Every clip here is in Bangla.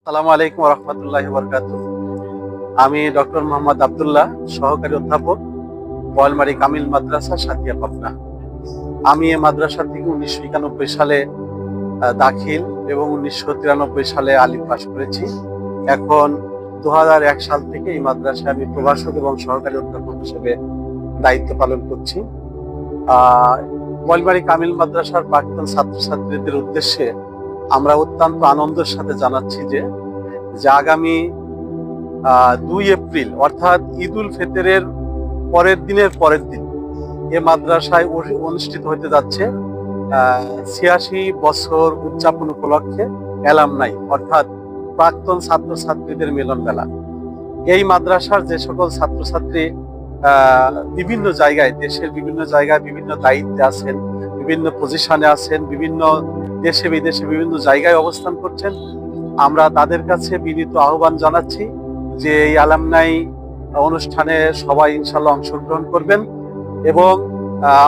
আসসালামু আলাইকুম রহমতুল্লাহি বারাকাতুহু। আমি ডক্টর মোহাম্মদ আব্দুল্লাহ, সহকারী অধ্যাপক, বোয়ালমারী কামিল মাদ্রাসা, সাতিয়া, পাবনা। আমি এই মাদ্রাসা থেকে 1991 সালে দাখিল এবং 1993 সালে আলিম পাস করেছি। এখন 2001 সাল থেকে এই মাদ্রাসায় আমি প্রভাষক এবং সহকারী অধ্যাপক হিসেবে দায়িত্ব পালন করছি। বোয়ালমারী কামিল মাদ্রাসার প্রাক্তন ছাত্রছাত্রীদের উদ্দেশ্যে আমরা অত্যন্ত আনন্দের সাথে জানাচ্ছি যে আগামী 2 এপ্রিল অর্থাৎ ঈদ উল ফিতরের পরের দিন এ মাদ্রাসায় অনুষ্ঠিত হতে যাচ্ছে 86 বছর উদযাপন উপলক্ষে অ্যালামনাই অর্থাৎ প্রাক্তন ছাত্রছাত্রীদের মিলন মেলা। এই মাদ্রাসার যে সকল ছাত্রছাত্রী বিভিন্ন জায়গায়, দেশের বিভিন্ন জায়গায় বিভিন্ন দায়িত্বে আছেন, বিভিন্ন পজিশনে আছেন, বিভিন্ন দেশে বিদেশে বিভিন্ন জায়গায় অবস্থান করছেন, আমরা তাদের কাছে বিনীত আহ্বান জানাচ্ছি যে এই অ্যালামনাই অনুষ্ঠানে সবাই ইনশাল্লাহ অংশগ্রহণ করবেন এবং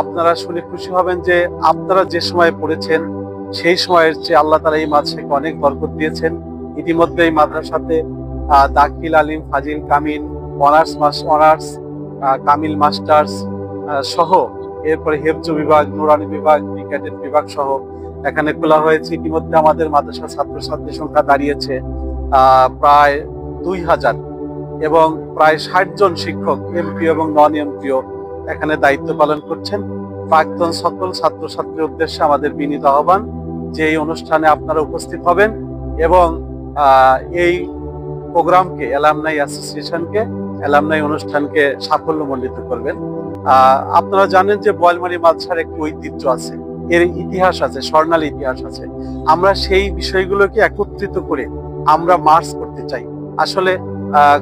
আপনারা শুনে খুশি হবেন যে আপনারা যে সময় পড়েছেন সেই সময়ের চেয়ে আল্লাহ তাআলা এই মাদ্রাসাকে অনেক বরকত দিয়েছেন। ইতিমধ্যে এই মাদ্রাসাতে দাখিল, আলিম, ফাজিল, কামিল, অনার্স, কামিল মাস্টার্স সহ এরপরে হেফজ বিভাগ, নুরানি বিভাগ, ক্যাডেট বিভাগ সহ এখানে খোলা হয়েছে। ইতিমধ্যে আমাদের মাদ্রাসার ছাত্রছাত্রীর সংখ্যা দাঁড়িয়েছে প্রায় 2000 এবং প্রায় 60 জন শিক্ষক এমপি এবং নন এমপিও এখানে দায়িত্ব পালন করছেন। প্রাক্তন সকল ছাত্রছাত্রীর উদ্দেশ্যে আমাদের বিনীত আহ্বান যে এই অনুষ্ঠানে আপনারা উপস্থিত হবেন এবং এই প্রোগ্রামকে, অ্যালামনাই অ্যাসোসিয়েশনকে, অ্যালামনাই অনুষ্ঠানকে সাফল্যমণ্ডিত করবেন। আপনারা জানেন যে বোয়ালমারী মাদ্রাসার একটি ঐতিহ্য আছে, এর ইতিহাস আছে, স্বর্ণালী ইতিহাস আছে। আমরা সেই বিষয়গুলোকে একত্রিত করে আমরা মার্চ করতে চাই। আসলে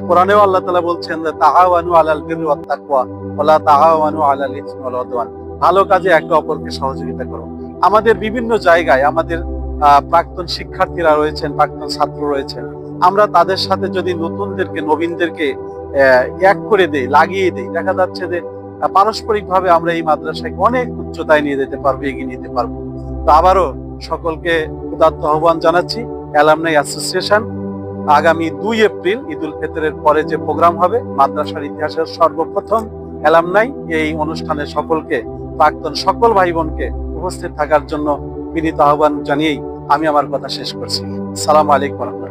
কোরআনেও আল্লাহ তাআলা বলছেন যে তাআওয়ানু আলাল বিররি ওয়াত তাকওয়া ওয়ালা তাআওয়ানু আলাল ইসমি ওয়াল উদওয়ান, ভালো কাজে একে অপরকে সহযোগিতা করো। আমাদের বিভিন্ন জায়গায় আমাদের প্রাক্তন শিক্ষার্থীরা রয়েছেন, প্রাক্তন ছাত্র রয়েছেন, আমরা তাদের সাথে যদি নবীনদেরকে এক করে দেই, লাগিয়ে দেই, দেখা যাচ্ছে যে পারস্পরিকভাবে আমরা এই মাদ্রাসাকে অনেক উচ্চতায় নিয়ে যেতে পারবো, এগিয়ে নিতে পারবো। তো আবারও সকলকে উদাত্ত আহ্বান জানাচ্ছি। অ্যালামনাই অ্যাসোসিয়েশন আগামী 2 এপ্রিল ঈদ উল ফিতরের পরে যে প্রোগ্রাম হবে, মাদ্রাসার ইতিহাসের সর্বপ্রথম অ্যালামনাই, এই অনুষ্ঠানে সকলকে, প্রাক্তন সকল ভাই বোনকে উপস্থিত থাকার জন্য বিনীত আহ্বান জানিয়েই আমি আমার কথা শেষ করছি। আসসালামু আলাইকুম।